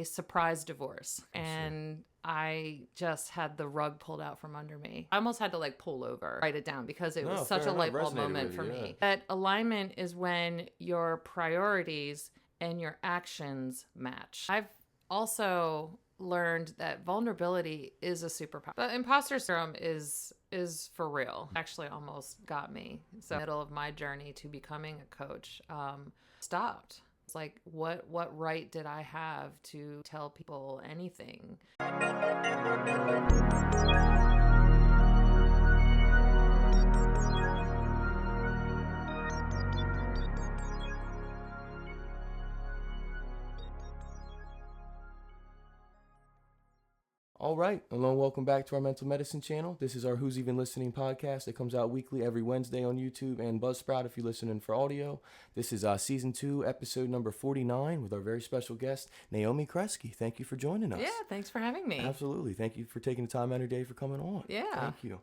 a surprise divorce, and I just had the rug pulled out from under me. I almost had to like pull over, write it down, because it was such a light bulb moment for me. That alignment is when your priorities and your actions match. I've also learned that vulnerability is a superpower. But imposter syndrome is for real. Actually almost got me. So middle of my journey to becoming a coach, stopped. It's like, what right did I have to tell people anything? All right, hello and welcome back to our Mental Medicine channel. This is our Who's Even Listening podcast. It comes out weekly every Wednesday on YouTube and Buzzsprout if you're listening for audio. This is Season 2, episode number 49 with our very special guest, Naomi Kreske. Thank you for joining us. Yeah, thanks for having me. Absolutely. Thank you for taking the time out of your day for coming on. Yeah. Thank you.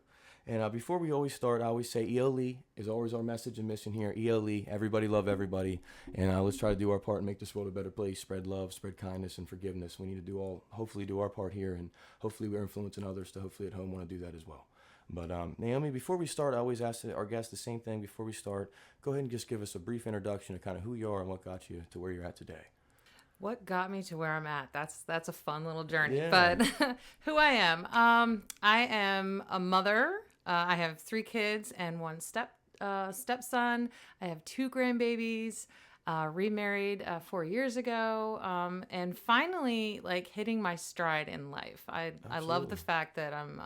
And before we always start, I always say ELE is always our message and mission here. ELE, everybody love everybody. And let's try to do our part and make this world a better place. Spread love, spread kindness, and forgiveness. We need to hopefully do our part here. And hopefully we're influencing others to hopefully at home want to do that as well. But Naomi, before we start, I always ask our guests the same thing before we start. Go ahead and just give us a brief introduction of kind of who you are and what got you to where you're at today. What got me to where I'm at? That's a fun little journey. Yeah. But who I am. I am a mother. I have 3 kids and 1 stepson. I have 2 grandbabies. Remarried 4 years ago, and finally, like, hitting my stride in life. I love the fact that I'm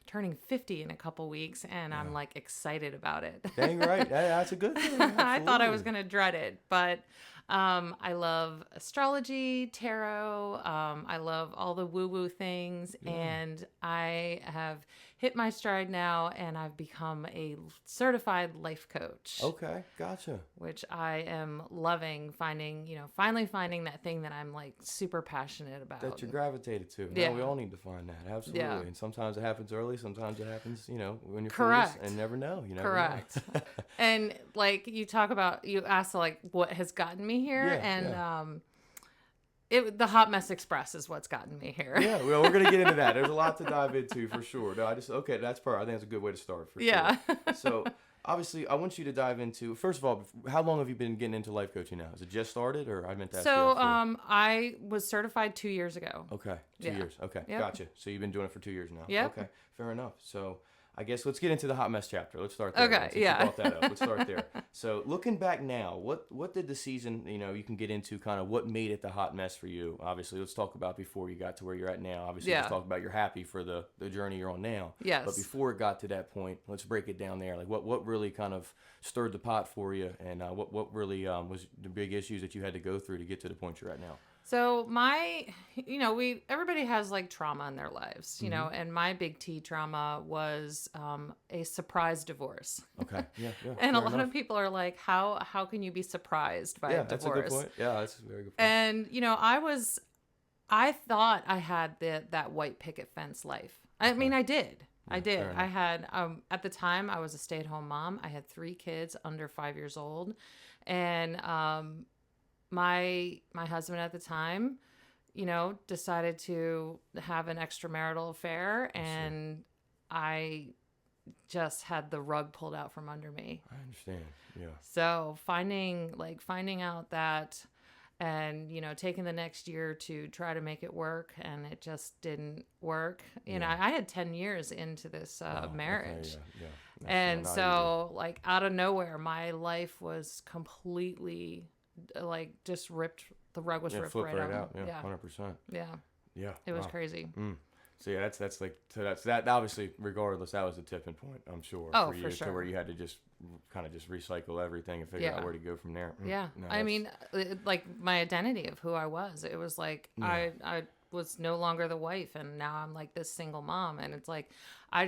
turning 50 in a couple weeks, and I'm like excited about it. Dang right, that's a good thing. I thought I was gonna dread it, but I love astrology, tarot. I love all the woo-woo things, and I have hit my stride now, and I've become a certified life coach. Okay, gotcha. Which I am loving, finally finding that thing that I'm like super passionate about. That you gravitated to. Yeah. No, we all need to find that. Absolutely. Yeah. And sometimes it happens early, sometimes it happens, when you're Correct. 40s, and never know. You never Correct. know. And like you asked like what has gotten me here, the Hot Mess Express is what's gotten me here. Yeah, well, we're going to get into that. There's a lot to dive into for sure. No, that's perfect. I think that's a good way to start for Yeah. sure. So, obviously, I want you to dive into, first of all, how long have you been getting into life coaching now? Has it just started, or I meant to ask you So, that I was certified 2 years ago. Okay, 2 Yeah. years. Okay, Yep. gotcha. So you've been doing it for 2 years now. Yep. Okay, fair enough. So I guess let's get into the hot mess chapter. Let's start there. Okay, Since yeah. you brought that up. Let's start there. So looking back now, what did the season, you can get into kind of what made it the hot mess for you? Obviously, let's talk about before you got to where you're at now. Obviously, Yeah. let's talk about you're happy for the journey you're on now. Yes. But before it got to that point, let's break it down there. Like what really kind of stirred the pot for you, and what really was the big issues that you had to go through to get to the point you're at now? So everybody has like trauma in their lives, and my big T trauma was a surprise divorce. Okay. Yeah. And a fair lot enough. of people are like, how can you be surprised by a divorce? That's a good point. Yeah, that's a very good point. And I thought I had that white picket fence life. I mean, I did. I did. fair enough. I had at the time I was a stay-at-home mom. I had 3 kids under 5 years old, and my husband at the time, decided to have an extramarital affair, and I just had the rug pulled out from under me. I understand. Yeah. So finding out that, and taking the next year to try to make it work, and it just didn't work. I had 10 years into this marriage. Okay, yeah. That's And not so like out of nowhere, my life was completely like just ripped. The rug was ripped flipped right out. out. Yeah, 100%. Yeah. Yeah. It was wow. crazy. So yeah, that's that. Obviously, regardless, that was the tipping point. I'm sure. Oh, for you, for sure. To where you had to just kind of just recycle everything and figure Yeah. out where to go from there. Yeah. No, I mean, like my identity of who I was, it was like Yeah. I was no longer the wife, and now I'm like this single mom, and it's like I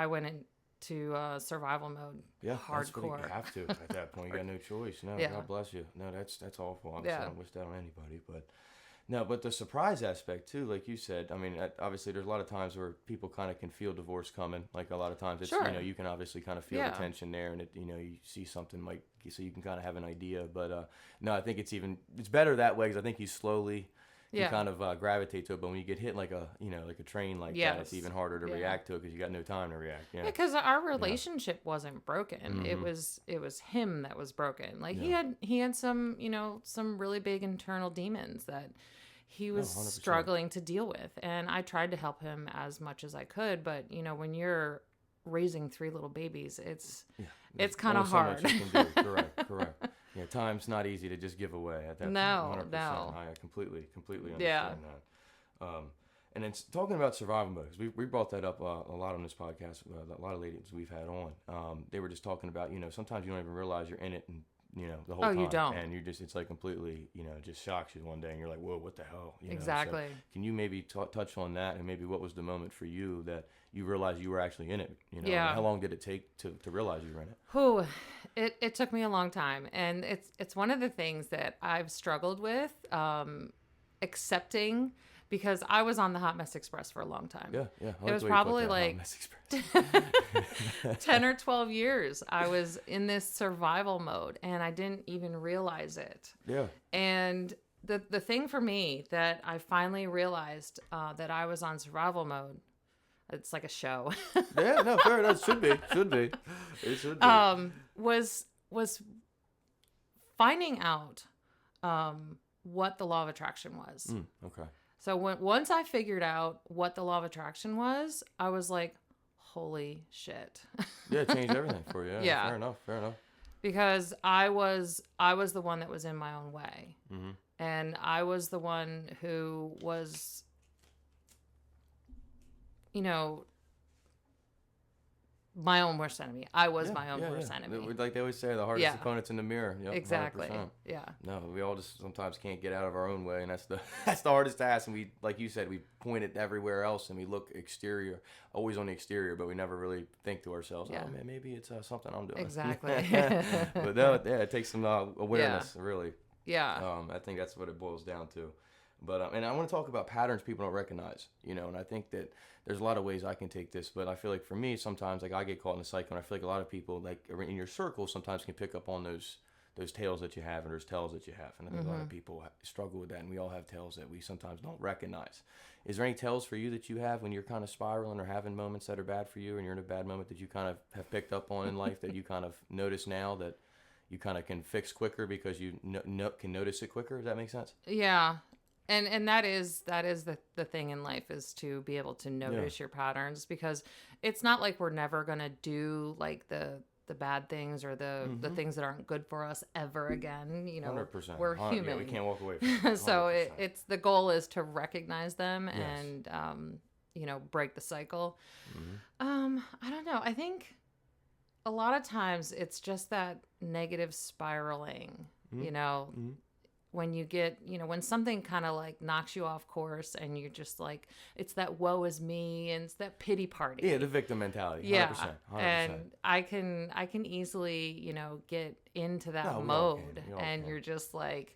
went into survival mode. yeah, that's what hardcore. you have to at that point. You got no choice. No, Yeah. God bless you. No, that's awful. Obviously, Yeah. I don't wish that on anybody, but. No, but the surprise aspect too, like you said, I mean, obviously there's a lot of times where people kind of can feel divorce coming. Like a lot of times it's, Sure. You can obviously kind of feel Yeah. the tension there, and it, you see something so you can kind of have an idea. But no, I think it's better that way, because I think you slowly you kind of gravitate to it. But when you get hit like a train like that, it's even harder to react to it because you got no time to react. Yeah, because our relationship wasn't broken. It was him that was broken. Like he had some some really big internal demons that he was struggling to deal with, and I tried to help him as much as I could. But when you're raising 3 little babies, it's kind of hard. So much you can do. Correct. Yeah, time's not easy to just give away at that point. No. I completely understand that. And then talking about survival mode, because we brought that up a lot on this podcast. A lot of ladies we've had on, they were just talking about, sometimes you don't even realize you're in it, and the whole time. You don't. And it's like completely, just shocks you one day, and you're like, whoa, what the hell? Exactly. So can you maybe touch on that, and maybe what was the moment for you that you realized you were actually in it? Yeah. How long did it take to realize you were in it? It took me a long time, and it's one of the things that I've struggled with, accepting, because I was on the Hot Mess Express for a long time. Yeah. It was probably like 10 or 12 years. I was in this survival mode, and I didn't even realize it. Yeah. And the thing for me that I finally realized that I was on survival mode, it's like a show. Yeah, no, fair enough. Should be. It should be. Was finding out what the law of attraction was. Okay. So once I figured out what the law of attraction was, I was like, holy shit. Yeah, it changed everything for you. Yeah. Fair enough. Because I was the one that was in my own way. Mm-hmm. And I was the one who was, my own worst enemy. I was my own worst enemy. Like they always say, the hardest opponent's in the mirror. Yep, exactly. 100%. Yeah. No, we all just sometimes can't get out of our own way, and that's the hardest task. And we, like you said, we point it everywhere else, and we look exterior, always on the exterior, but we never really think to ourselves, oh man, maybe it's something I'm doing. Exactly. But no, it takes some awareness, really. Yeah. I think that's what it boils down to. But and I want to talk about patterns people don't recognize, and I think that there's a lot of ways I can take this, but I feel like for me, sometimes like I get caught in a cycle, and I feel like a lot of people like in your circle sometimes can pick up on those tales that you have, and there's tells that you have, and I think a lot of people struggle with that, and we all have tales that we sometimes don't recognize. Is there any tells for you that you have when you're kind of spiraling or having moments that are bad for you, and you're in a bad moment that you kind of have picked up on in life that you kind of notice now that you kind of can fix quicker because you can notice it quicker? Does that make sense? Yeah. And that is the thing in life, is to be able to notice your patterns, because it's not like we're never going to do like the bad things or the things that aren't good for us ever again. 100%. We're human. Yeah, we can't walk away from it. So it's the goal is to recognize them and break the cycle. I don't know. I think a lot of times it's just that negative spiraling, when you get, when something kind of like knocks you off course, and you're just like, it's that woe is me, and it's that pity party. Yeah, the victim mentality. 100%, yeah. 100%. And I can easily, get into that mode, and you're just like,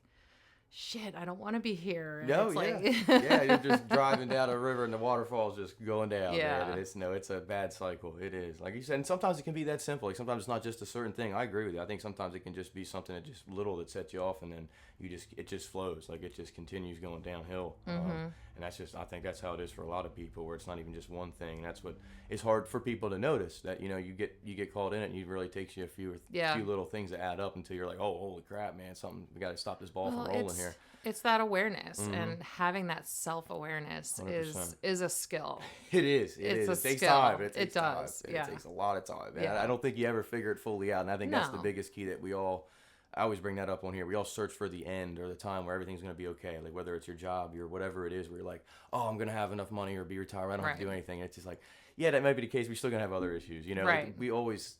shit, I don't want to be here. And no, it's yeah. You're just driving down a river and the waterfall's just going down. Yeah. Man. It's a bad cycle. It is. Like you said, and sometimes it can be that simple. Like sometimes it's not just a certain thing. I agree with you. I think sometimes it can just be something that just little that sets you off, and then it just flows. Like it just continues going downhill. And that's just, I think that's how it is for a lot of people, where it's not even just one thing. That's what it's hard for people to notice, that, you get caught in it, and it really takes you a few little things that add up until you're like, oh, holy crap, man, we got to stop this ball from rolling here. It's that awareness, and having that self-awareness is a skill. It is. It takes time. It takes time. Yeah. It takes a lot of time. Yeah. I don't think you ever figure it fully out, and I think that's the biggest key that I always bring that up on here. We all search for the end, or the time where everything's going to be okay. Like whether it's your job or whatever it is, where you're like, oh, I'm going to have enough money or be retired. I don't have to do anything. And it's just like, yeah, that might be the case. We're still going to have other issues. Right. Like we always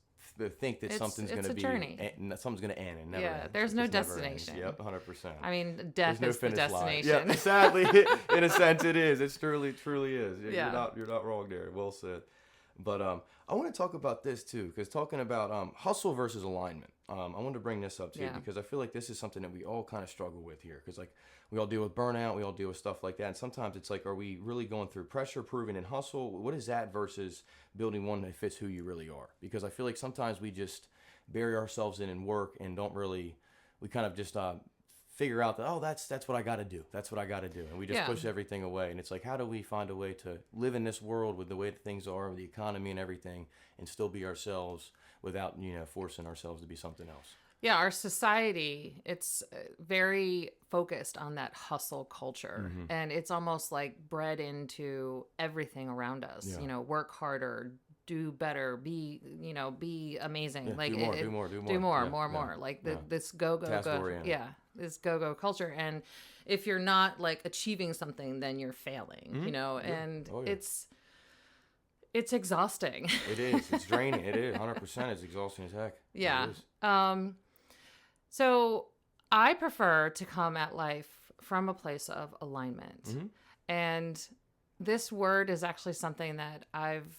think that something's going to be journey. Something's going to end and never ends. There's no destination. Yep, 100%. I mean, death is the destination. Yeah, sadly, in a sense, it is. It truly is. Yeah. You're not wrong there. Well said. But I want to talk about this too, because talking about hustle versus alignment. I want to bring this up too, because I feel like this is something that we all kind of struggle with here, because like we all deal with burnout, we all deal with stuff like that, and sometimes it's like, are we really going through pressure, proving, and hustle? What is that versus building one that fits who you really are? Because I feel like sometimes we just bury ourselves in and work and don't really, we kind of just figure out that, oh, that's what I got to do. That's what I got to do. And we just push everything away. And it's like, how do we find a way to live in this world with the way that things are, with the economy and everything, and still be ourselves without, forcing ourselves to be something else? Yeah, our society, it's very focused on that hustle culture. Mm-hmm. And it's almost like bred into everything around us. Yeah. Work harder, do better, be amazing. Yeah, like do more. More. Like this go. Yeah, this go culture. And if you're not like achieving something, then you're failing. Mm-hmm. And it's exhausting. It is. It's draining. It is 100%. It's exhausting as heck. Yeah. So I prefer to come at life from a place of alignment. Mm-hmm. And this word is actually something that I've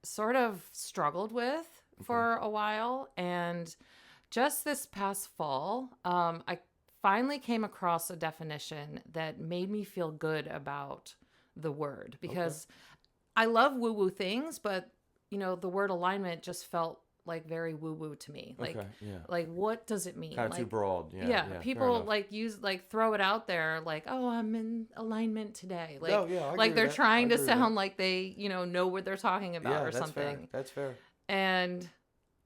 sort of struggled with for a while. And just this past fall, I finally came across a definition that made me feel good about the word, because I love woo-woo things, but the word alignment just felt like very woo-woo to me. Like, like what does it mean? Kind of too broad. Yeah. People like throw it out there like, oh, I'm in alignment today. Like, they're trying to sound like they, know what they're talking about or something. That's fair. And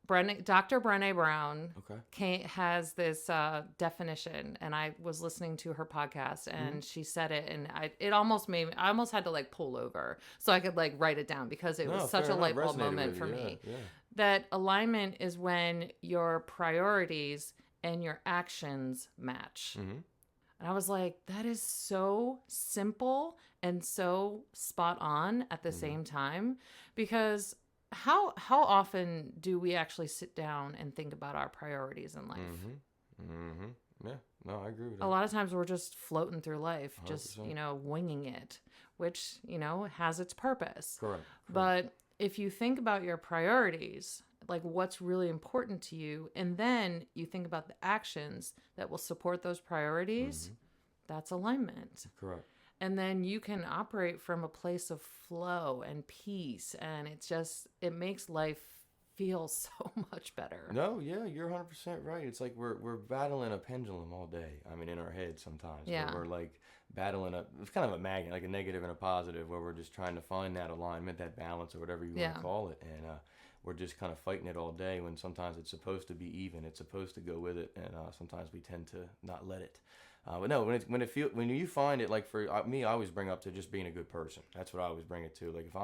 Dr. Brené Brown has this definition, and I was listening to her podcast, and she said it, and I almost had to like pull over so I could like write it down, because it was such a light bulb moment for me. Yeah. That alignment is when your priorities and your actions match. Mm-hmm. And I was like, that is so simple and so spot on at the same time, because how often do we actually sit down and think about our priorities in life? Mm-hmm. Mm-hmm. Yeah, no, I agree with that. A lot of times we're just floating through life, 100%. Just, winging it, which, has its purpose. Correct. But if you think about your priorities, like what's really important to you, and then you think about the actions that will support those priorities, that's alignment. Correct. And then you can operate from a place of flow and peace. And it makes life feel so much better. No, yeah, you're 100% right. It's like we're battling a pendulum all day. I mean, in our head sometimes. Yeah. We're like battling it's kind of a magnet, like a negative and a positive, where we're just trying to find that alignment, that balance, or whatever you want to call it. And we're just kind of fighting it all day, when sometimes it's supposed to be even. It's supposed to go with it. And sometimes we tend to not let it. But no, when you find it, like for me, I always bring up to just being a good person. That's what I always bring it to. Like if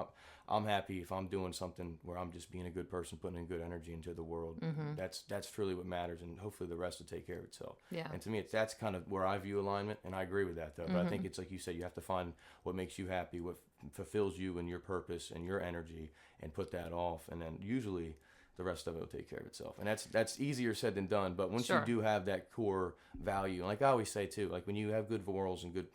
I'm happy if I'm doing something where I'm just being a good person, putting in good energy into the world. Mm-hmm. That's truly what matters, and hopefully the rest will take care of itself. Yeah. And to me, that's kind of where I view alignment, and I agree with that though. But I think it's like you said, you have to find what makes you happy, what fulfills you and your purpose and your energy, and put that off, and then usually the rest of it will take care of itself. And that's easier said than done. But once you do have that core value, and like I always say too, like when you have good morals and good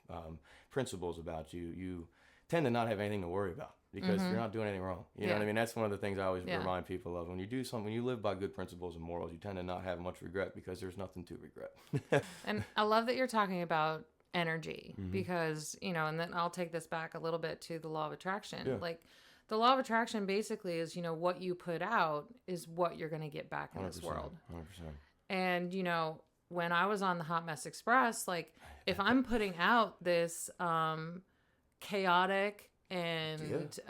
principles about you, you tend to not have anything to worry about, because you're not doing anything wrong. You know what I mean? That's one of the things I always remind people of. When you do something, when you live by good principles and morals, you tend to not have much regret, because there's nothing to regret. And I love that you're talking about energy, because, and then I'll take this back a little bit to the law of attraction. Yeah. Like, the law of attraction basically is, what you put out is what you're going to get back in this world. 100%. And, when I was on the Hot Mess Express, like if I'm putting out this chaotic and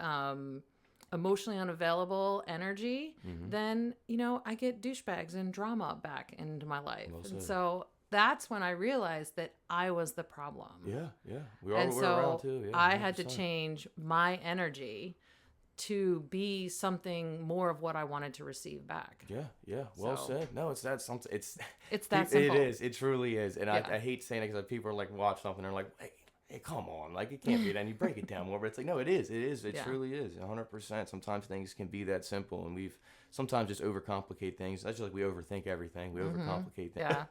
emotionally unavailable energy, then, I get douchebags and drama back into my life. And so that's when I realized that I was the problem. Yeah. We're around too. Yeah, I had to change my energy to be something more of what I wanted to receive back. Yeah. Well said. No, it's that something. It's that simple. It is. It truly is. And I hate saying it, because people are like watch something and they're like, hey, come on, like it can't be that. And you break it down more, but it's like, no, it is. It truly is. 100%. Sometimes things can be that simple, and we've sometimes just overcomplicate things. That's just like we overthink everything. We overcomplicate things. Yeah.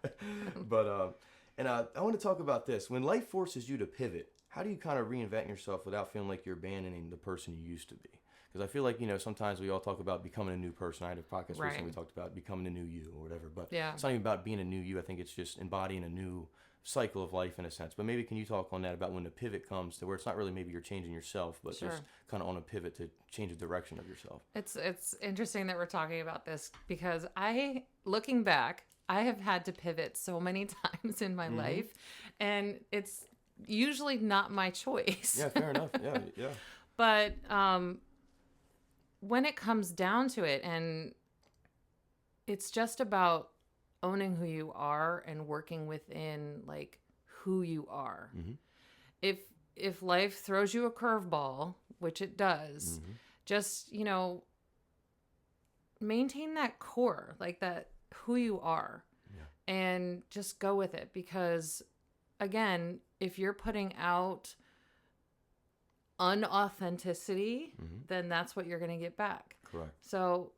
But I want to talk about this. When life forces you to pivot, how do you kind of reinvent yourself without feeling like you're abandoning the person you used to be? Because I feel like, sometimes we all talk about becoming a new person. I had a podcast recently we talked about becoming a new you or whatever. But it's not even about being a new you. I think it's just embodying a new cycle of life in a sense. But maybe can you talk on that, about when the pivot comes to where it's not really maybe you're changing yourself, but just kind of on a pivot to change the direction of yourself? It's interesting that we're talking about this, because looking back, I have had to pivot so many times in my life, and it's usually not my choice. Yeah, fair enough. Yeah. But when it comes down to it, and it's just about owning who you are and working within like who you are. If life throws you a curveball, which it does, just, maintain that core, like that who you are, and just go with it. Because again, if you're putting out unauthenticity, then that's what you're going to get back. Correct. So,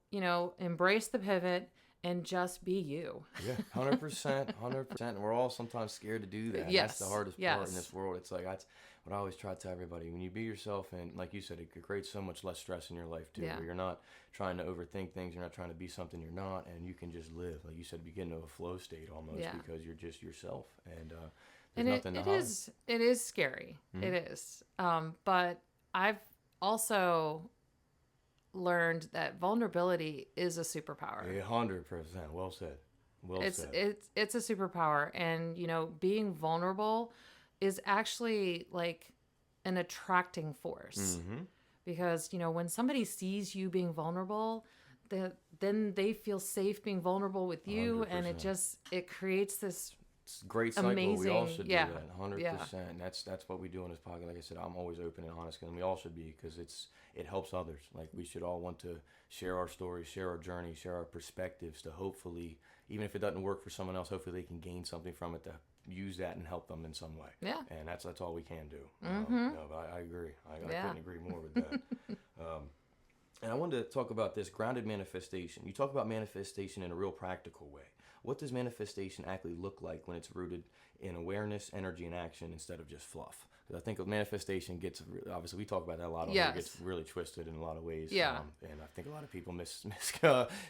embrace the pivot and just be you. Yeah, 100%. And we're all sometimes scared to do that. Yes. That's the hardest part in this world. It's like, that's what I always try to tell everybody. When you be yourself, and like you said, it creates so much less stress in your life too. Where you're not trying to overthink things. You're not trying to be something you're not. And you can just live. Like you said, begin to a flow state almost because you're just yourself. And there's nothing to hide. It is scary. It is. But I've also learned that vulnerability is a superpower. 100%. Well said. It's a superpower, and being vulnerable is actually like an attracting force. Because when somebody sees you being vulnerable, then they feel safe being vulnerable with you, 100%. And it creates this great cycle. Amazing. We all should do that. 100%. Yeah. That's what we do on this podcast. Like I said, I'm always open and honest, and we all should be, because it helps others. Like, we should all want to share our stories, share our journey, share our perspectives, to hopefully, even if it doesn't work for someone else, hopefully they can gain something from it, to use that and help them in some way. Yeah. And that's all we can do. But I agree. I couldn't agree more with that. And I wanted to talk about this grounded manifestation. You talk about manifestation in a real practical way. What does manifestation actually look like when it's rooted in awareness, energy, and action instead of just fluff? Because I think manifestation gets, obviously we talk about that a lot. It gets really twisted in a lot of ways. Yeah. And I think a lot of people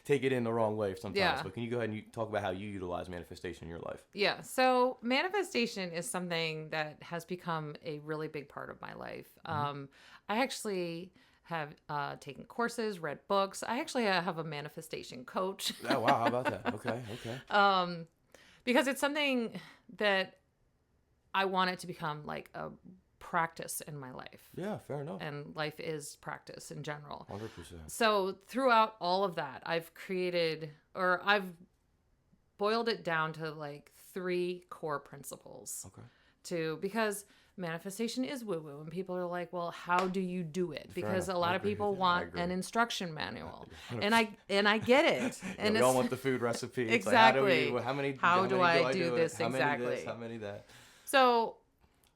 take it in the wrong way sometimes. Yeah. But can you go ahead and talk about how you utilize manifestation in your life? Yeah. So manifestation is something that has become a really big part of my life. I actually have taken courses, read books. I actually have a manifestation coach. Oh, wow. How about that? Okay. Because it's something that I want it to become like a practice in my life. Yeah, fair enough. And life is practice in general. 100%. So throughout all of that, I've boiled it down to like 3 core principles. Okay. Because manifestation is woo-woo, and people are like, well, how do you do it? Because a lot of people want an instruction manual. And I get it. And we all want the food recipe. It's exactly. Like, how do I do this? How exactly. Many this, how many that? So,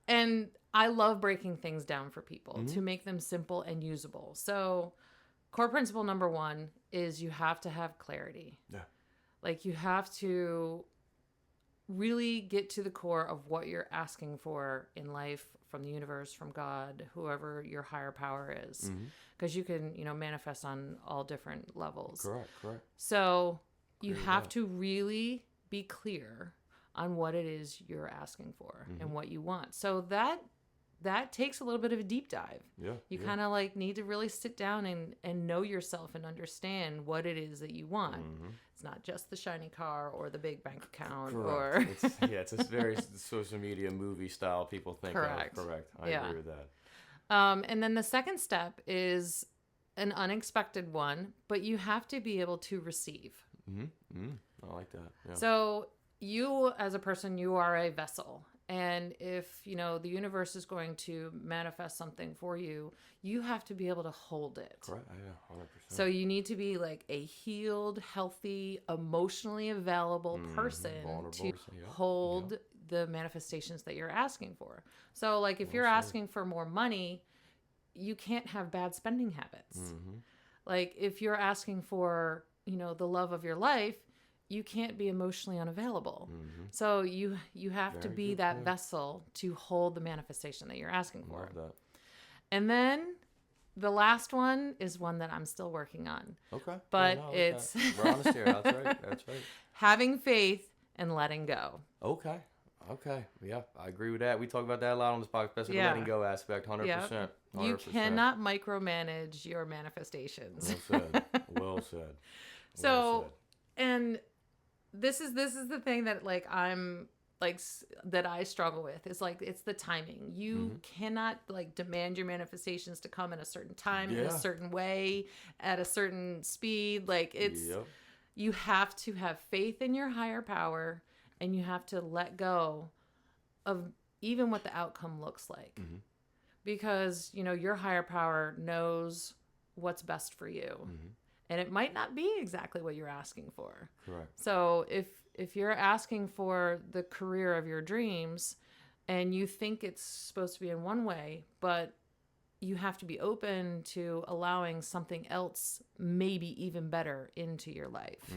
and I love breaking things down for people to make them simple and usable. So core principle number 1 is you have to have clarity. Yeah. Like, you have to really get to the core of what you're asking for in life, from the universe, from God, whoever your higher power is. Because you can, manifest on all different levels. Correct. So you have to really be clear on what it is you're asking for and what you want. So that takes a little bit of a deep dive. Yeah. You kind of like need to really sit down and know yourself and understand what it is that you want. It's not just the shiny car or the big bank account. Correct. It's a very social media movie style people think Correct. of. Correct. I agree with that. And then the second step is an unexpected one, but you have to be able to receive. I like that. Yeah. So you, as a person, you are a vessel. And if, the universe is going to manifest something for you, you have to be able to hold it. Correct. Yeah, 100%. So you need to be like a healed, healthy, emotionally available person to hold the manifestations that you're asking for. So like if you're asking for more money, you can't have bad spending habits. Like if you're asking for, the love of your life, you can't be emotionally unavailable. So you have to be that vessel to hold the manifestation that you're asking for. Love that. And then the last one is one that I'm still working on. Okay. But it's we're honest here. That's right. having faith and letting go. Okay. Yeah, I agree with that. We talk about that a lot on this podcast, especially the letting go aspect, 100%. 100%. You cannot micromanage your manifestations. Well said. So, and this is the thing that like I'm like that I struggle with is like it's the timing. You cannot like demand your manifestations to come in a certain time, in a certain way, at a certain speed. Like it's you have to have faith in your higher power, and you have to let go of even what the outcome looks like. Because, you know, your higher power knows what's best for you. And it might not be exactly what you're asking for. Correct. So if you're asking for the career of your dreams and you think it's supposed to be in one way, but you have to be open to allowing something else, maybe even better, into your life.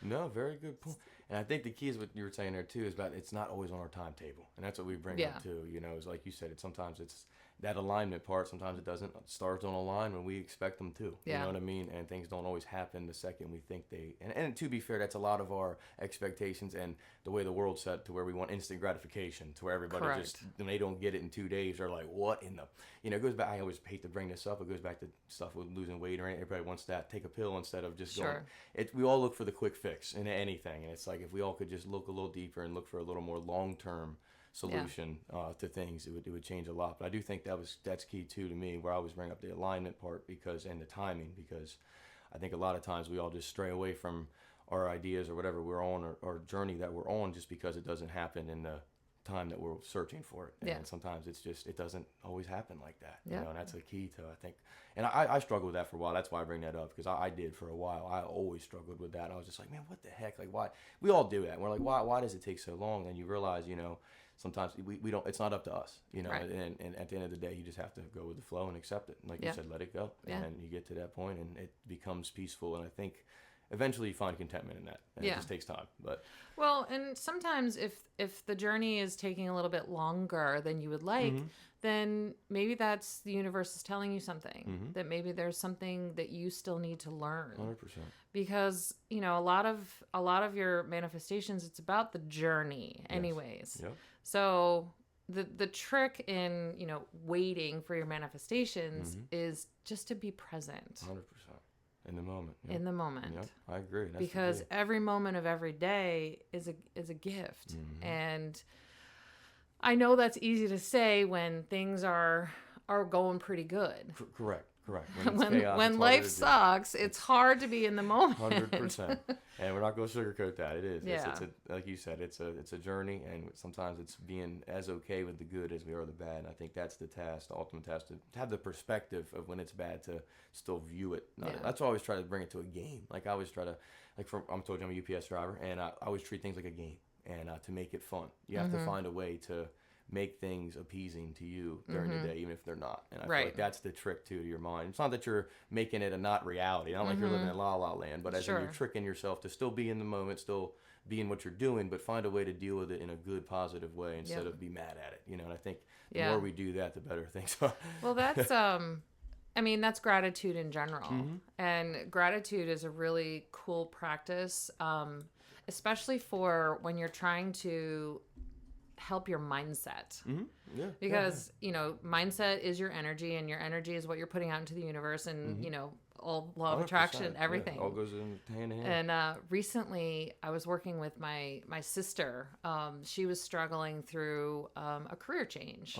No, very good point. And I think the key is what you were saying there too, is about it's not always on our timetable. And that's what we bring up too. You know, is like you said, sometimes it's that alignment part, sometimes it doesn't. Stars don't align when we expect them to. You know what I mean? And things don't always happen the second we think they. And to be fair, that's a lot of our expectations and the way the world's set to where we want instant gratification, to where everybody just, when they don't get it in 2 days, they're like, what in the. You know, it goes back. I always hate to bring this up. It goes back to stuff with losing weight or anything. Everybody wants that. Take a pill instead of just going. We all look for the quick fix in anything. And it's like if we all could just look a little deeper and look for a little more long-term solution to things, it would change a lot. But I do think that's key too to me, where I always bring up the alignment part and the timing, because I think a lot of times we all just stray away from our ideas or whatever we're on or journey that we're on just because it doesn't happen in the time that we're searching for it. And sometimes it's just, it doesn't always happen like that. You know, and that's a key to, I think, and I struggled with that for a while. That's why I bring that up, because I did for a while. I always struggled with that. I was just like, man, what the heck? Like, why? We all do that. We're like, why does it take so long? And you realize, you know, sometimes we don't, it's not up to us, you know, and at the end of the day, you just have to go with the flow and accept it. And like you said, let it go. And you get to that point and it becomes peaceful. And I think eventually you find contentment in that. And it just takes time. But well, and sometimes if the journey is taking a little bit longer than you would like, then maybe that's the universe is telling you something, that maybe there's something that you still need to learn. 100%. Because, you know, a lot of your manifestations, it's about the journey anyways. Yep. So the trick in, you know, waiting for your manifestations is just to be present. 100%. In the moment. Yep. In the moment. Yep. I agree. That's because every moment of every day is a gift. And I know that's easy to say when things are going pretty good. Correct. When life sucks, it's hard to be in the moment. 100%. And we're not going to sugarcoat that. It is. Yeah. It's like you said, it's a journey, and sometimes it's being as okay with the good as we are the bad. And I think that's the task, the ultimate task, to have the perspective of when it's bad to still view it. That's why I always try to bring it to a game. Like I always try to, I'm told you I'm a UPS driver, and I always treat things like a game, and to make it fun. You have to find a way to make things appeasing to you during the day, even if they're not. And I feel like that's the trick too to your mind. It's not that you're making it a not reality. Not like you're living in la la land, but as in you're tricking yourself to still be in the moment, still be in what you're doing, but find a way to deal with it in a good, positive way instead of be mad at it. You know, and I think the more we do that, the better things are. Well, that's I mean, that's gratitude in general. And gratitude is a really cool practice, especially for when you're trying to help your mindset. Because you know, mindset is your energy, and your energy is what you're putting out into the universe, and you know, all law of attraction, everything all goes in hand in hand. And recently I was working with my sister. She was struggling through a career change,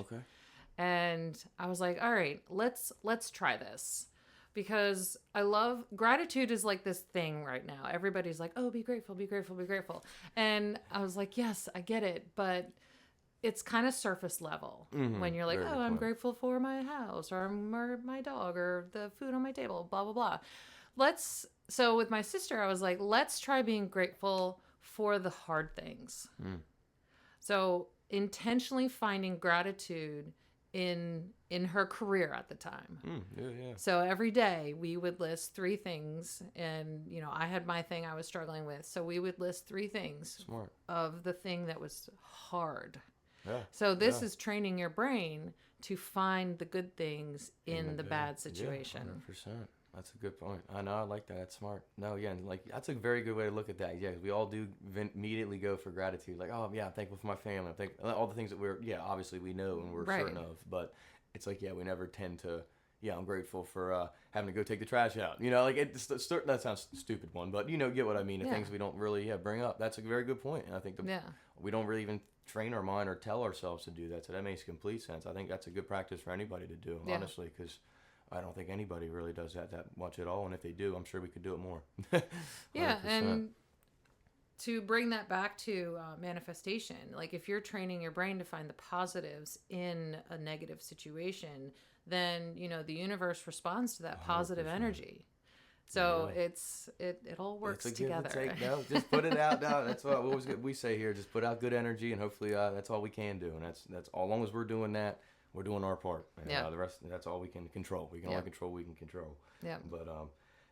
and I was like, all right, let's try this. Because I love gratitude is like this thing right now. Everybody's like, oh, be grateful, be grateful, be grateful. And I was like, yes, I get it, but it's kind of surface level when you're like, oh, I'm grateful for my house or my dog or the food on my table, blah, blah, blah. So with my sister, I was like, let's try being grateful for the hard things. So intentionally finding gratitude in her career at the time. So every day we would list 3 things, and you know, I had my thing I was struggling with, so we would list 3 things of the thing that was hard. So this is training your brain to find the good things in the bad situation. 100%. That's a good point. I know, I like that. That's smart. No, yeah, and like that's a very good way to look at that. Yeah, we all do immediately go for gratitude. Like, oh yeah, I'm thankful for my family. I'm thankful all the things that we're obviously we know and we're certain of. But it's like we never tend to yeah, I'm grateful for having to go take the trash out. Like that sounds stupid one, but get what I mean. The things we don't really bring up. That's a very good point. And I think we don't really even train our mind or tell ourselves to do that. So that makes complete sense. I think that's a good practice for anybody to do, honestly, because I don't think anybody really does that much at all. And if they do, I'm sure we could do it more. Yeah, and to bring that back to manifestation, like if you're training your brain to find the positives in a negative situation, then the universe responds to that positive 100%. Energy. So it all works together. Give and take. No, just put it out. No, that's what we say here. Just put out good energy, and hopefully that's all we can do. And that's all. As long as we're doing that, we're doing our part. And the rest, that's all we can control. We can only control what we can control. Yeah. But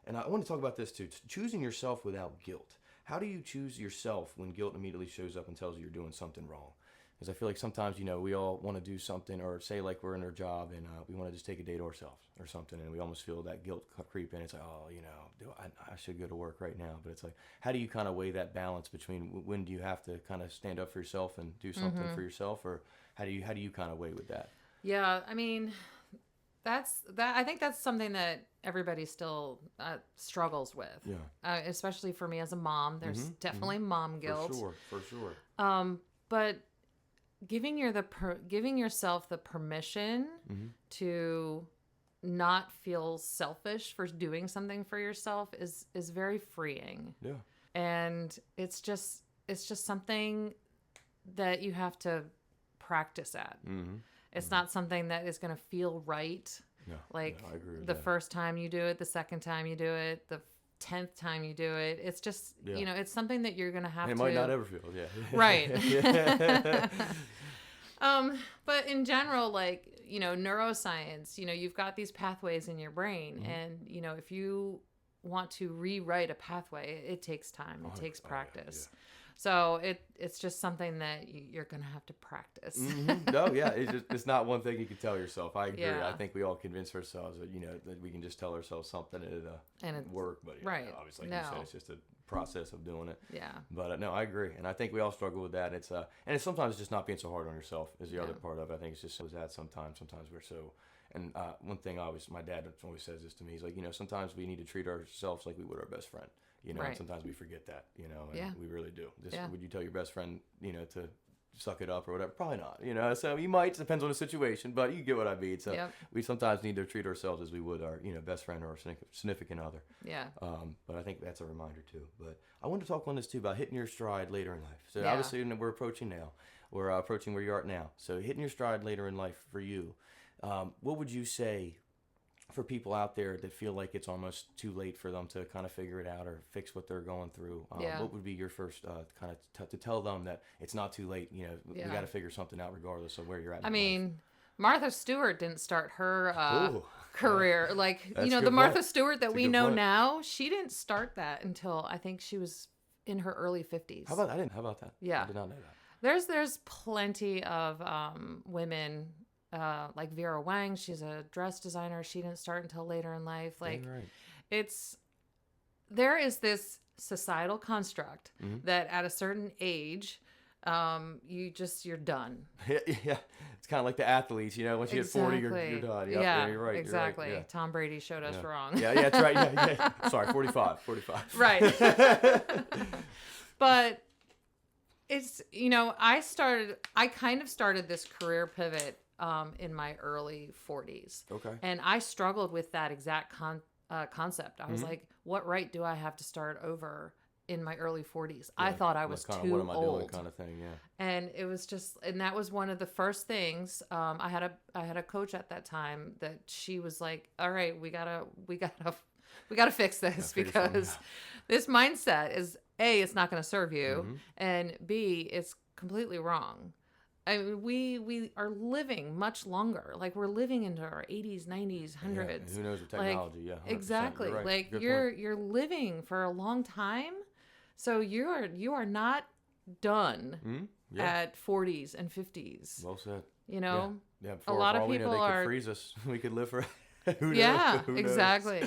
and I want to talk about this too. Choosing yourself without guilt. How do you choose yourself when guilt immediately shows up and tells you you're doing something wrong? Because I feel like sometimes, we all want to do something, or say like we're in our job and we want to just take a day to ourselves or something, and we almost feel that guilt creep in. It's like, oh, I should go to work right now. But it's like, how do you kind of weigh that balance between when do you have to kind of stand up for yourself and do something for yourself, or how do you kind of weigh with that? Yeah, I mean, I think that's something that everybody still struggles with. Yeah. Especially for me as a mom, there's definitely mom guilt. For sure. But giving yourself the permission to not feel selfish for doing something for yourself is very freeing. Yeah. And it's just something that you have to practice at. It's not something that is going to feel right. No, like I agree with the that. first time you do it, the second time you do it, the 10th time you do it. It's just, it's something that you're going to have to. It might not ever feel, Right. But in general, like, neuroscience, you've got these pathways in your brain. And, if you want to rewrite a pathway, it takes time. It takes practice. So it's just something that you're going to have to practice. No, yeah. It's not one thing you can tell yourself. I agree. Yeah. I think we all convince ourselves that, that we can just tell ourselves something and it'll work. But obviously, like you said, it's just a process of doing it. Yeah. But no, I agree. And I think we all struggle with that. It's it's sometimes just not being so hard on yourself is the other part of it. I think it's just that sometimes we're so. And one thing my dad always says this to me. He's like, sometimes we need to treat ourselves like we would our best friend. And sometimes we forget that, and we really do. Would you tell your best friend, to suck it up or whatever? Probably not, so you might, depends on the situation, but you get what I mean. So we sometimes need to treat ourselves as we would our, best friend or significant other. Yeah. But I think that's a reminder too. But I wanted to talk on this too about hitting your stride later in life. So obviously we're approaching now. We're approaching where you are now. So hitting your stride later in life for you, what would you say for people out there that feel like it's almost too late for them to kind of figure it out or fix what they're going through? What would be your first kind of to tell them that it's not too late? We got to figure something out regardless of where you're at. I mean, Martha Stewart didn't start her career like the Martha Stewart that we know now. She didn't start that until I think she was in her early 50s. How about that? Yeah, I did not know that. There's plenty of women. Like Vera Wang, she's a dress designer. She didn't start until later in life. Like, there is this societal construct that at a certain age, you're done. Yeah. It's kind of like the athletes, once you get 40, you're done. Yeah, you're right. Exactly. You're right. Yeah. Tom Brady showed us wrong. Yeah, that's right. Yeah. Sorry, 45. Right. But it's, I kind of started this career pivot in my early 40s. Okay. And I struggled with that exact concept. I was like, what right do I have to start over in my early 40s? I thought I was too old. What am I doing kind of thing, yeah. And it was just, and that was one of the first things. I had a coach at that time that she was like, all right, we gotta fix this because this mindset is A, it's not going to serve you, and B, it's completely wrong. I mean, we are living much longer. Like we're living into our 80s, 90s, 100s. Yeah, who knows with technology? Like, exactly. Right. Like you're living for a long time, so you are not done at 40s and 50s. Well said. Yeah. A lot of people could freeze us. We could live for. Who knows? Yeah, exactly.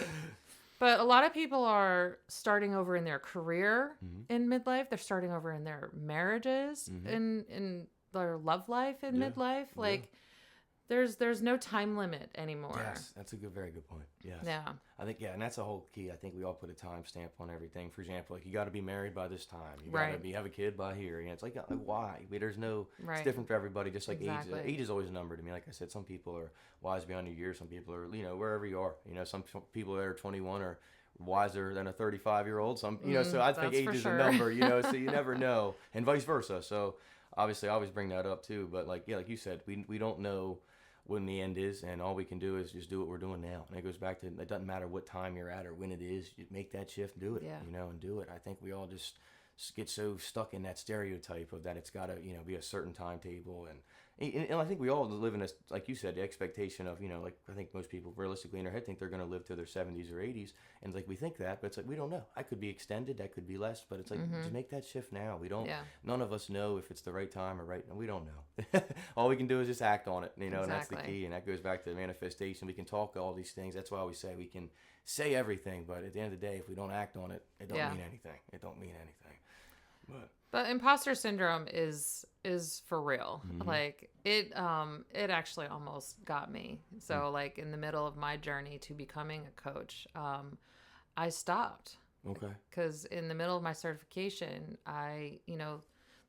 But a lot of people are starting over in their career in midlife. They're starting over in their marriages in their love life in midlife. Like there's no time limit anymore. Yes, that's a very good point. Yes. Yeah. I think, and that's a whole key. I think we all put a time stamp on everything. For example, like you got to be married by this time. You got to have a kid by here. It's like why? I mean, there's no, it's different for everybody. Just like age is always a number to me. Like I said, some people are wise beyond your years. Some people are, wherever you are. Some people that are 21 are wiser than a 35-year-old. Some, so I think age is a number, so you never know, and vice versa. So obviously I always bring that up too, but like you said, we don't know when the end is, and all we can do is just do what we're doing now. And it goes back to, it doesn't matter what time you're at or when it is, you make that shift, do it, and do it. I think we all just get so stuck in that stereotype of that it's got to, be a certain timetable. And I think we all live in a, like you said, the expectation of, like I think most people realistically in their head think they're going to live to their 70s or 80s. And like we think that, but it's like we don't know. I could be extended, that could be less, but it's like just make that shift now. We don't, none of us know if it's the right time or right. We don't know. All we can do is just act on it, and that's the key. And that goes back to manifestation. We can talk all these things. That's why I always say we can say everything, but at the end of the day, if we don't act on it, it don't mean anything. It don't mean anything. But imposter syndrome is for real. Like it actually almost got me. So like in the middle of my journey to becoming a coach, I stopped. Okay. Because in the middle of my certification,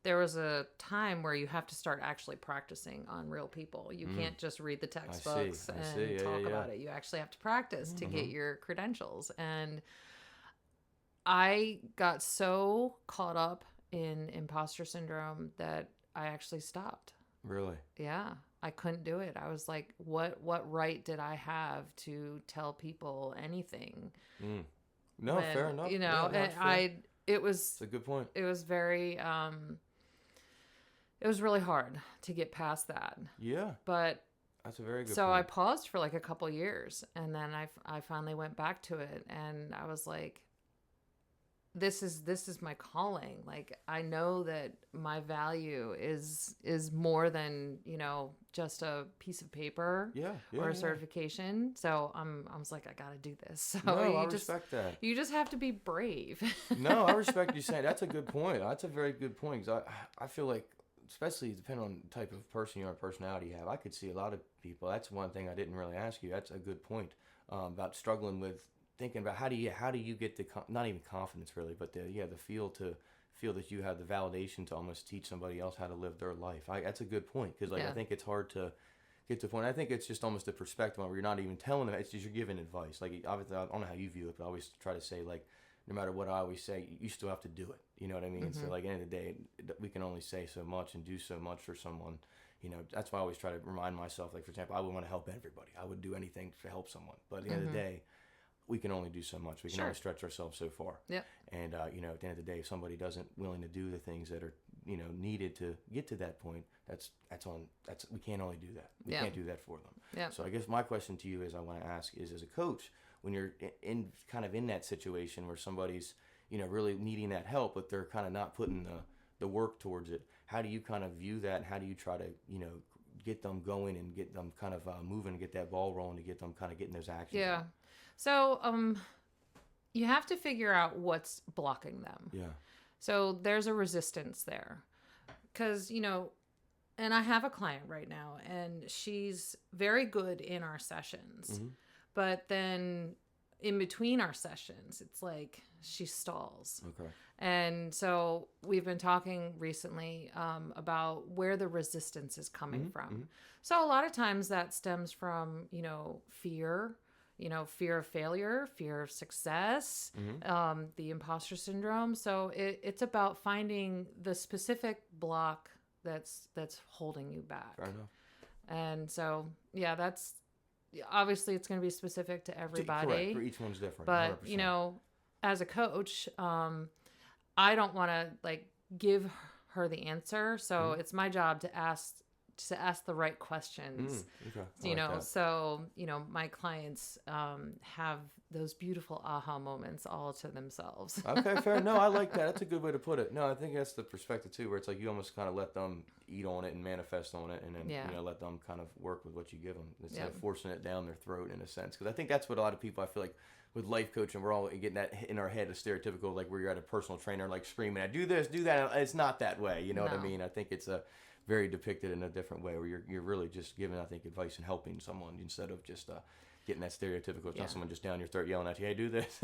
there was a time where you have to start actually practicing on real people. You can't just read the textbooks and talk about it. You actually have to practice to get your credentials. And I got so caught up in imposter syndrome that I actually stopped. Really? Yeah. I couldn't do it. I was like, what right did I have to tell people anything? No, fair enough. It was It's a good point. It was very it was really hard to get past that. Yeah. But that's a very good so point. I paused for like a couple years, and then I finally went back to it, and I was like, this is my calling. Like I know that my value is more than, just a piece of paper or a certification. So I was like, I got to do this. So I respect that. You just have to be brave. No, I respect you saying that's a good point. That's a very good point. 'Cause I feel like, especially depending on the type of person you are, personality you have, I could see a lot of people. That's one thing I didn't really ask you. That's a good point about struggling with thinking about how do you get the not even confidence really, but the feel that you have the validation to almost teach somebody else how to live their life. That's a good point, because I think it's hard to get to the point. I think it's just almost a perspective where you're not even telling them. It's just you're giving advice. Like obviously, I don't know how you view it, but I always try to say, like, no matter what I always say, you still have to do it. You know what I mean? So like at the end of the day, we can only say so much and do so much for someone. That's why I always try to remind myself, like, for example, I would want to help everybody. I would do anything to help someone. But at the end of the day, we can only do so much. We can only stretch ourselves so far. Yep. And, at the end of the day, if somebody doesn't willing to do the things that are, needed to get to that point, we can't only do that. We can't do that for them. Yeah. So I guess my question to you is, I want to ask is, as a coach, when you're in that situation where somebody's, really needing that help, but they're kind of not putting the work towards it, how do you kind of view that? And how do you try to, get them going and get them kind of moving and get that ball rolling to get them kind of getting those actions? Yeah. Out? So, you have to figure out what's blocking them. Yeah. So there's a resistance there, because, and I have a client right now, and she's very good in our sessions, but then in between our sessions, it's like she stalls. Okay. And so we've been talking recently about where the resistance is coming from. So a lot of times that stems from, fear, fear of failure, fear of success, the imposter syndrome. So it's about finding the specific block that's holding you back. Fair enough. And so, that's obviously it's going to be specific to everybody. Correct. Each one's different. But 100%. As a coach, I don't want to give her the answer. So it's my job to ask the right questions. Okay. So, my clients have those beautiful aha moments all to themselves. Okay, fair. No, I like that. That's a good way to put it. No, I think that's the perspective too, where it's like you almost kind of let them eat on it and manifest on it, and then let them kind of work with what you give them instead of forcing it down their throat in a sense. Because I think that's what a lot of people, I feel like, with life coaching, we're all getting that in our head, a stereotypical, like where you're at a personal trainer, like screaming, I do this, do that. It's not that way. You know what I mean? I think it's very depicted in a different way, where you're really just giving, I think, advice and helping someone instead of just getting that stereotypical, it's not someone just down your throat yelling at you, hey, do this.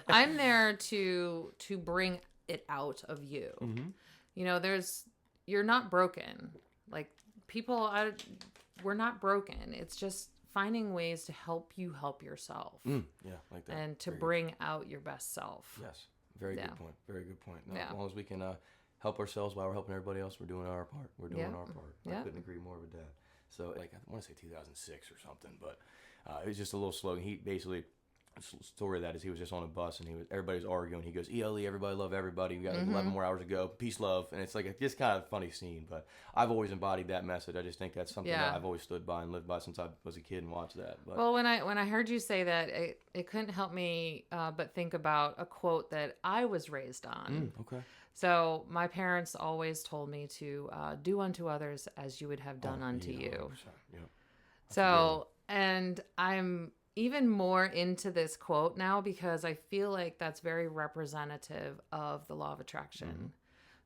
I'm there to bring it out of you. Mm-hmm. You know, you're not broken. Like, we're not broken. It's just finding ways to help you help yourself. Yeah, like that. And to bring out your best self. Yes, very good point. Very good point. No, as long as we can help ourselves while we're helping everybody else, we're doing our part. We're doing our part. I couldn't agree more with that. So, like, I want to say 2006 or something, but it was just a little slogan. He basically, the story of that is he was just on a bus and everybody was arguing. He goes, ELE, everybody love everybody. We got 11 more hours to go. Peace, love. And it's like a just kind of funny scene, but I've always embodied that message. I just think that's something that I've always stood by and lived by since I was a kid and watched that. But, well, when I heard you say that, it couldn't help me but think about a quote that I was raised on. Okay. So my parents always told me to do unto others as you would have done unto you. Yeah. So, and I'm even more into this quote now because I feel like that's very representative of the law of attraction. Mm-hmm.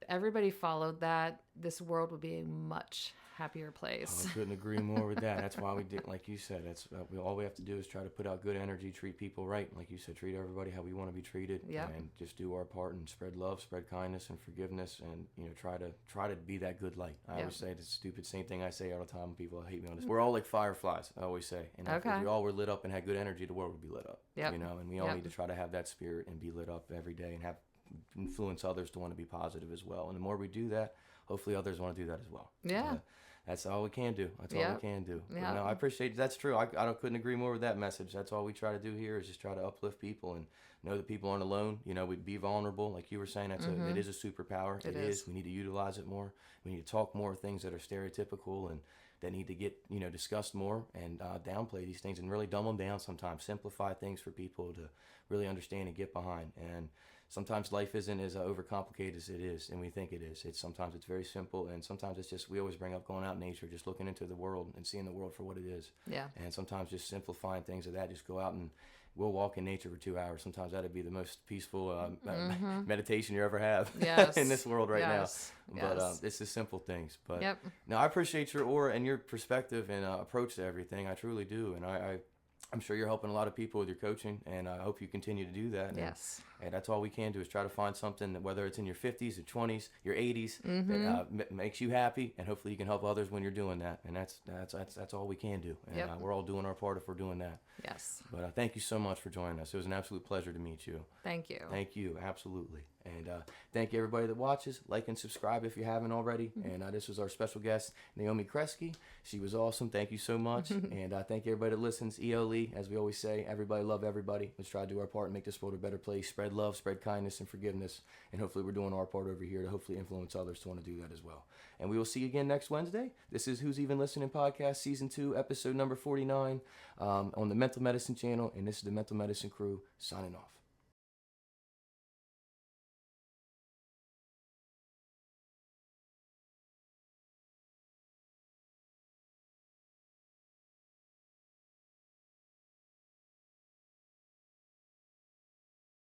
If everybody followed that, this world would be a much happier place. I couldn't agree more with that. That's why we did, like you said, that's all we have to do is try to put out good energy, treat people right. Like you said, treat everybody how we want to be treated, and just do our part and spread love, spread kindness and forgiveness, and try to be that good light. I always say the stupid same thing I say all the time. People hate me on this. We're all like fireflies, I always say, and if we all were lit up and had good energy, the world would be lit up. And we all need to try to have that spirit and be lit up every day and have influence others to want to be positive as well. And the more we do that, hopefully others want to do that as well. That's all we can do. That's all we can do. Yeah. No, I appreciate that's true. I couldn't agree more with that message. That's all we try to do here is just try to uplift people and know that people aren't alone. We'd be vulnerable, like you were saying. It is a superpower. It is. We need to utilize it more. We need to talk more things that are stereotypical and that need to get discussed more and downplay these things and really dumb them down sometimes. Simplify things for people to really understand and get behind. And sometimes life isn't as overcomplicated as it is, and we think it is. Sometimes it's very simple, and sometimes it's just, we always bring up going out in nature, just looking into the world and seeing the world for what it is. Yeah. And sometimes just simplifying things of that, just go out and we'll walk in nature for 2 hours. Sometimes that'd be the most peaceful meditation you ever have in this world right now. But it's the simple things. But no, I appreciate your aura and your perspective and approach to everything. I truly do. And I'm sure you're helping a lot of people with your coaching, and I hope you continue to do that. And that's all we can do is try to find something that, whether it's in your 50s, your 20s, your 80s, that makes you happy, and hopefully you can help others when you're doing that. And that's all we can do. And we're all doing our part if we're doing that. Yes. But thank you so much for joining us. It was an absolute pleasure to meet you. Thank you. Thank you. Absolutely. And thank you, everybody that watches. Like and subscribe if you haven't already. And this was our special guest, Naomi Kreske. She was awesome. Thank you so much. And thank you, everybody that listens. ELE, as we always say, everybody love everybody. Let's try to do our part and make this world a better place. Spread love, spread kindness and forgiveness. And hopefully we're doing our part over here to hopefully influence others to want to do that as well. And we will see you again next Wednesday. This is Who's Even Listening Podcast, Season 2, Episode number 49 on the Mental Medicine Channel. And this is the Mental Medicine Crew signing off.